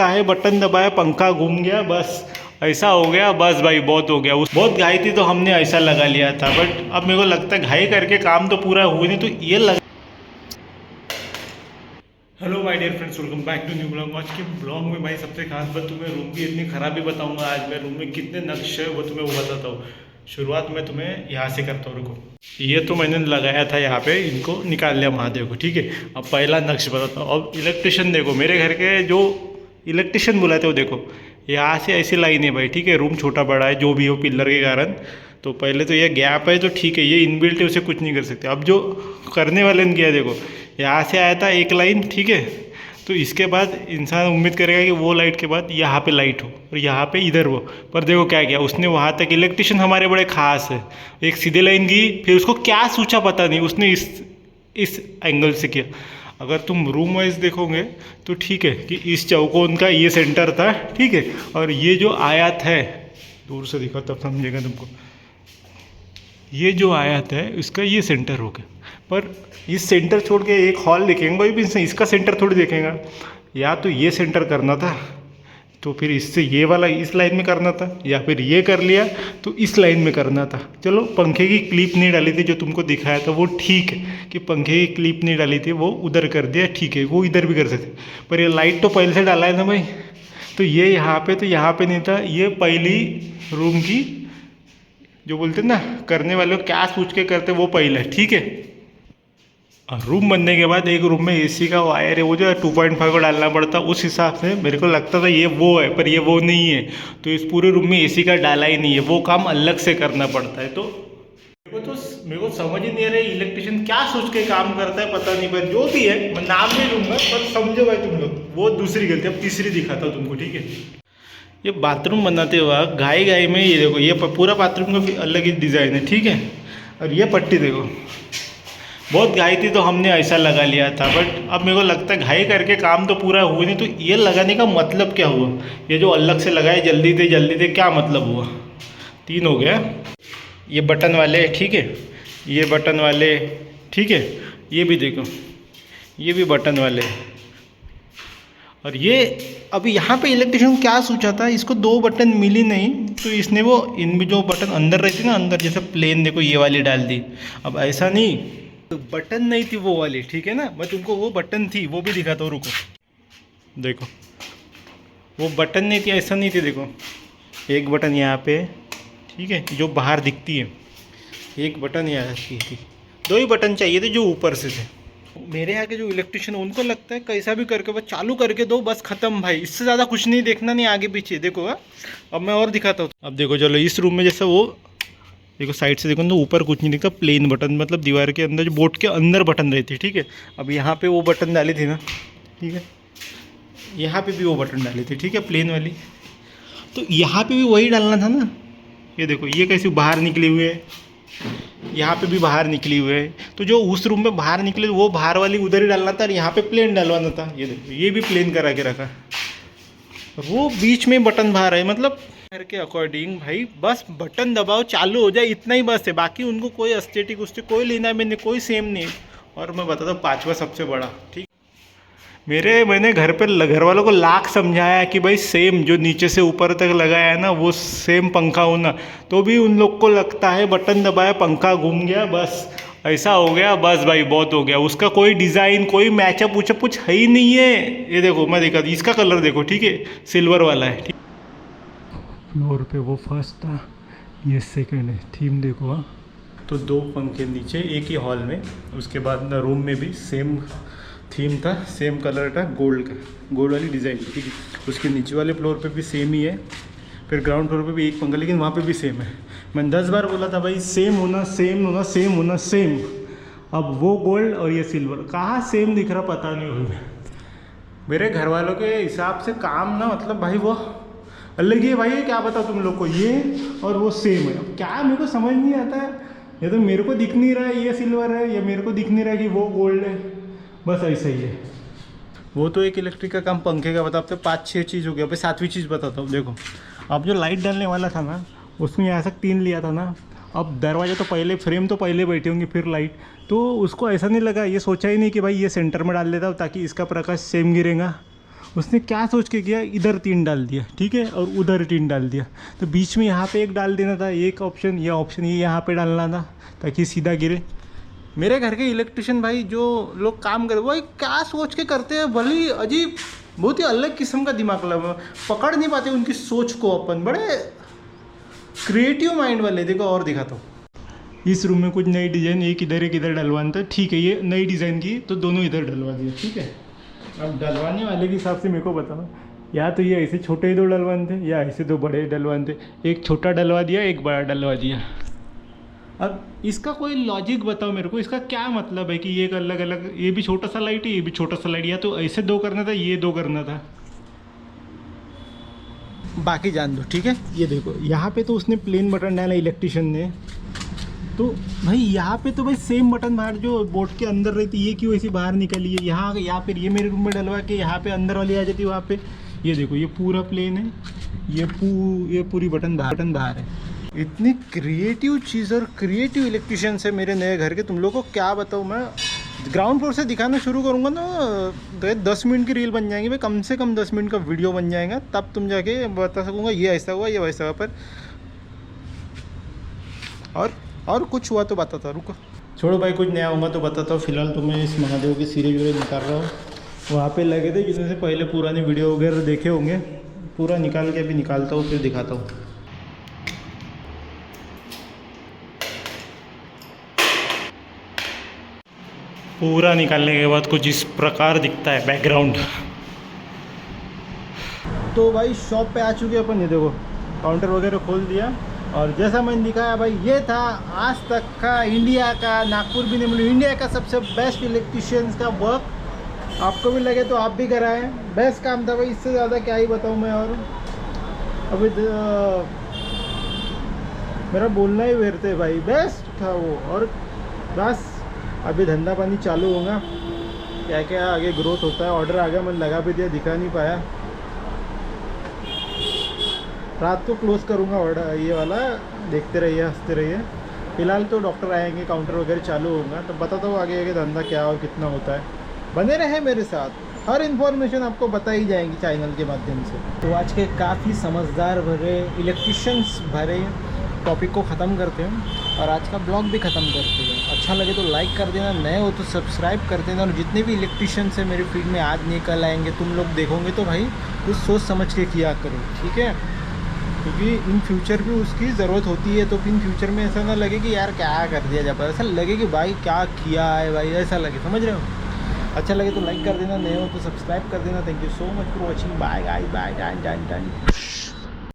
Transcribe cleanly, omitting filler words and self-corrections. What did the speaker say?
है बटन दबाया पंखा घूम गया, बस ऐसा हो गया, बस भाई बहुत हो गया। उस बहुत घाई थी तो हमने ऐसा लगा लिया था, बट अब मेरे को लगता है घाई करके काम तो पूरा हुआ नहीं, तो ये लगा। Hello my dear friends, welcome back to new blog. आज के ब्लॉग में भाई सबसे खास बात तुम्हें रूम की इतनी खराबी बताऊंगा। आज मैं रूम में कितने नक्शे है वो तुम्हें वो बताता हूँ। शुरुआत में तुम्हें यहाँ से करता हूँ, रुको। ये तो मैंने लगाया था यहाँ पे, इनको निकाल लिया महादेव को, ठीक है। अब पहला नक्श बताता हूँ। अब इलेक्ट्रिशियन देखो, मेरे घर के जो इलेक्ट्रिशियन बुलाते हो देखो, यहाँ से ऐसी लाइन है भाई, ठीक है। रूम छोटा बड़ा है जो भी हो पिलर के कारण, तो पहले तो ये गैप है तो ठीक है, ये इनबिल्ट है, उसे कुछ नहीं कर सकते। अब जो करने वाले ने किया देखो, यहाँ से आया था एक लाइन, ठीक है। तो इसके बाद इंसान उम्मीद करेगा कि वो लाइट के बाद यहाँ पे लाइट हो और यहाँ पे इधर हो, पर देखो क्या किया उसने वहाँ तक। इलेक्ट्रिशियन हमारे बड़े खास है, एक सीधे लाइन दी, फिर उसको क्या सोचा पता नहीं, उसने इस एंगल से किया। अगर तुम रूम वाइज देखोगे तो ठीक है कि इस चौकोन का ये सेंटर था, ठीक है। और ये जो आयत है, दूर से दिखा तब समझेगा तुमको, ये जो आयत है इसका ये सेंटर हो गया। पर इस सेंटर छोड़ के एक हॉल देखेंगे कोई भी, इसका सेंटर थोड़ी देखेगा। या तो ये सेंटर करना था, तो फिर इससे ये वाला इस लाइन में करना था, या फिर ये कर लिया तो इस लाइन में करना था। चलो पंखे की क्लिप नहीं डाली थी जो तुमको दिखाया था, वो ठीक है कि पंखे की क्लिप नहीं डाली थी, वो उधर कर दिया, ठीक है, वो इधर भी कर सकते। पर ये लाइट तो पहले से डाला है ना भाई, तो ये यहाँ पे तो यहाँ पे नहीं था। ये पहली रूम की जो बोलते ना करने वाले को क्या सोच के करते, वो पहले, ठीक है। और रूम बनने के बाद एक रूम में एसी का वायर है, वो जो 2.5 को डालना पड़ता, उस हिसाब से मेरे को लगता था ये वो है, पर ये वो नहीं है। तो इस पूरे रूम में एसी का डाला ही नहीं है, वो काम अलग से करना पड़ता है। तो मेरे को समझ ही नहीं आ रहा है इलेक्ट्रिशियन क्या सोच के काम करता है, पता नहीं। पर जो भी है मैं नाम नहीं लूँगा, पर समझो भाई तुम लोग, वो दूसरी गलती। अब तीसरी दिखाता हूँ तुमको, ठीक है। ये बाथरूम बनाते वक्त घाई घाई में ये देखो, ये पूरा बाथरूम का अलग ही डिज़ाइन है, ठीक है। और ये पट्टी देखो, बहुत घाई थी तो हमने ऐसा लगा लिया था, बट अब मेरे को लगता है घाई करके काम तो पूरा हुआ नहीं, तो ये लगाने का मतलब क्या हुआ। ये जो अलग से लगाए जल्दी थे क्या मतलब हुआ। 3 हो गया। ये बटन वाले, ठीक है, ये बटन वाले, ठीक है। ये भी देखो, ये भी बटन वाले। और ये अभी यहाँ पे इलेक्ट्रिशियन क्या सोचा था, इसको 2 बटन मिली नहीं, तो इसने वो इनमें जो बटन अंदर रहती ना, अंदर जैसे प्लेन देखो ये वाली डाल दी। अब ऐसा नहीं, तो बटन नहीं थी वो वाली, ठीक है ना। मैं तुमको वो बटन थी वो भी दिखाता हूँ, रुको। देखो वो बटन नहीं थी, ऐसा नहीं थी, देखो एक बटन यहाँ पे, ठीक है, जो बाहर दिखती है, एक बटन यहाँ की थी। 2 ही बटन चाहिए थे जो ऊपर से थे। मेरे यहाँ के जो इलेक्ट्रिशियन उनको लगता है कैसा भी करके बस चालू करके दो, बस खत्म भाई, इससे ज़्यादा कुछ नहीं देखना, नहीं आगे पीछे। देखो अब मैं और दिखाता हूँ। अब देखो चलो इस रूम में जैसा वो देखो साइड से देखो तो ऊपर कुछ नहीं दिखता, प्लेन बटन, मतलब दीवार के अंदर जो बोर्ड के अंदर बटन रहती है, ठीक है। अब यहाँ पे वो बटन डाली थी ना, ठीक है, यहाँ पे भी वो बटन डाली थी, ठीक है, प्लेन वाली। तो यहाँ पे भी वही डालना था ना। ये देखो ये कैसे बाहर निकले हुए है, यहाँ पे भी बाहर निकली हुए है। तो जो उस रूम में बाहर निकले वो बाहर वाली उधर ही डालना था, और यहाँ पे प्लेन डलवाना था। ये देखो ये भी प्लेन करा के रखा, वो बीच में बटन बाहर है। मतलब घर के अकॉर्डिंग भाई बस बटन दबाओ चालू हो जाए, इतना ही बस है। बाकी उनको कोई एस्थेटिक उससे कोई लेना मैंने कोई सेम नहीं। और मैं बताता हूँ 5वां सबसे बड़ा, ठीक। मैंने घर पे घर वालों को लाख समझाया कि भाई सेम जो नीचे से ऊपर तक लगाया है ना, वो सेम पंखा होना, तो भी उन लोग को लगता है बटन दबाया पंखा घूम गया, बस ऐसा हो गया, बस भाई बहुत हो गया। उसका कोई डिज़ाइन कोई मैचअप उचअप कुछ है ही नहीं है। ये देखो मैं देखा, इसका कलर देखो, ठीक है, सिल्वर वाला है, ठीक। फ्लोर पे वो फर्स्ट था, ये सेकंड है, थीम देखो। हाँ तो 2 पंखे नीचे एक ही हॉल में, उसके बाद ना रूम में भी सेम थीम था, सेम कलर का, गोल्ड का, गोल्ड वाली डिज़ाइन, ठीक है। उसके नीचे वाले फ्लोर पे भी सेम ही है, फिर ग्राउंड फ्लोर पे भी एक पंखा, लेकिन वहाँ पे भी सेम है। मैंने 10 बार बोला था भाई सेम होना, सेम होना, सेम होना, सेम। अब वो गोल्ड और ये सिल्वर कहाँ सेम दिख रहा पता नहीं होगा। मेरे घर वालों के हिसाब से काम ना, मतलब भाई वो अलग ही है भाई, क्या बताओ तुम लोग को, ये और वो सेम है। अब क्या मेरे को समझ नहीं आता है, या तो मेरे को दिख नहीं रहा है ये सिल्वर है, या मेरे को दिख नहीं रहा है कि वो गोल्ड है, बस ऐसा ही है। वो तो एक इलेक्ट्रिक का काम, पंखे का बताते 5-6 चीज़ हो गया। भाई 7वीं चीज़ बताता हूँ, देखो। अब जो लाइट डालने वाला था ना, उसमें यहाँ से 3 लिया था ना। अब दरवाजा तो पहले, फ्रेम तो पहले बैठी होंगी, फिर लाइट, तो उसको ऐसा नहीं लगा, ये सोचा ही नहीं कि भाई ये सेंटर में डाल लेता हूँ ताकि इसका प्रकाश सेम गिरेगा। उसने क्या सोच के किया, इधर 3 डाल दिया, ठीक है, और उधर 3 डाल दिया। तो बीच में यहाँ पे एक डाल देना था, एक ऑप्शन, यह ऑप्शन ये यहाँ पे डालना था ताकि सीधा गिरे। मेरे घर के इलेक्ट्रिशियन भाई जो लोग काम करते वो क्या सोच के करते हैं, भले अजीब, बहुत ही अलग किस्म का दिमाग लगा, पकड़ नहीं पाते उनकी सोच को अपन, बड़े क्रिएटिव माइंड वाले। देखो और दिखाता हूँ, इस रूम में कुछ नई डिज़ाइन, एक इधर डलवाना था, ठीक है, ये नई डिज़ाइन की तो दोनों इधर डलवा दिया, ठीक है। अब डलवाने वाले के हिसाब से मेरे को बताना, या तो ये ऐसे छोटे 2 डलवाने थे या ऐसे 2 बड़े डलवाने थे। एक छोटा डलवा दिया, एक बड़ा डलवा दिया। अब इसका कोई लॉजिक बताओ मेरे को, इसका क्या मतलब है कि ये एक अलग अलग, ये भी छोटा सा लाइट है, ये भी छोटा सा लाइट, या तो ऐसे 2 करना था, ये 2 करना था। बाकी जान दो, ठीक है। ये देखो यहाँ पे तो उसने प्लेन बटन डाला इलेक्ट्रिशियन ने, तो भाई यहाँ पे तो भाई सेम बटन बाहर जो बोर्ड के अंदर रहती है, ये क्यों ऐसी बाहर निकली है। यहाँ पे ये मेरे रूम में डलवा के यहाँ पे अंदर वाली आ जाती है, वहाँ पे ये देखो ये पूरा प्लेन है, ये पूरी बटन बाहर है। इतनी क्रिएटिव चीज़ और क्रिएटिव इलेक्ट्रिशियन है मेरे नए घर के, तुम लोग को क्या बताऊँ मैं। ग्राउंड फ्लोर से दिखाना शुरू करूँगा ना, 10 मिनट की रील बन जाएंगी भाई, कम से कम 10 मिनट का वीडियो बन जाएगा, तब तुम जाके बता सकूँगा ये ऐसा हुआ, ये वैसा हुआ। पर और कुछ हुआ तो बताता, रुको छोड़ो भाई, कुछ नया होगा तो बताता हूँ। फिलहाल तो मैं इस महादेव की सीरीज वगैरह निकाल रहा हूँ, वहाँ पे लगे थे जिसमें से पहले पुराने वीडियो वगैरह देखे होंगे, पूरा निकाल के अभी निकालता हूँ, फिर दिखाता हूँ। पूरा निकालने के बाद कुछ इस प्रकार दिखता है बैकग्राउंड। तो भाई शॉप पे आ चुके अपन, ये देखो काउंटर वगैरह खोल दिया, और जैसा मैंने दिखाया भाई, ये था आज तक का इंडिया का, नागपुर भी नहीं बोलूँ, इंडिया का सबसे बेस्ट इलेक्ट्रिशियंस का वर्क। आपको भी लगे तो आप भी कराएं, बेस्ट काम था भाई, इससे ज़्यादा क्या ही बताऊँ मैं। और अभी मेरा बोलना ही व्यर्थ है भाई, बेस्ट था वो। और बस अभी धंधा पानी चालू होगा, क्या क्या आगे ग्रोथ होता है। ऑर्डर आ गया, मैंने लगा भी दिया, दिखा नहीं पाया, रात को क्लोज करूँगा ऑर्डर ये वाला, देखते रहिए, हंसते रहिए। फिलहाल तो डॉक्टर आएंगे, काउंटर वगैरह चालू होगा, तो बताता हूँ आगे धंधा क्या और कितना होता है। बने रहे मेरे साथ, हर इन्फॉर्मेशन आपको बताई जाएगी चैनल के माध्यम से। तो आज के काफ़ी समझदार भरे इलेक्ट्रिशियंस भरे टॉपिक को ख़त्म करते हैं, और आज का ब्लॉग भी ख़त्म करते हैं। अच्छा लगे तो लाइक कर देना, नए हो तो सब्सक्राइब कर देना, और जितने भी इलेक्ट्रिशियंस हैं मेरे फील्ड में आज निकल आएंगे, तुम लोग देखोगे तो भाई कुछ सोच समझ के किया करो, ठीक है, क्योंकि इन फ्यूचर भी उसकी ज़रूरत होती है। तो इन फ्यूचर में ऐसा ना लगे कि यार क्या कर दिया जाए, ऐसा लगे कि भाई क्या किया है भाई, ऐसा लगे, समझ रहे हो। अच्छा लगे तो लाइक कर देना, नए हो तो सब्सक्राइब कर देना। Thank you so much for watching, bye guys, bye, done.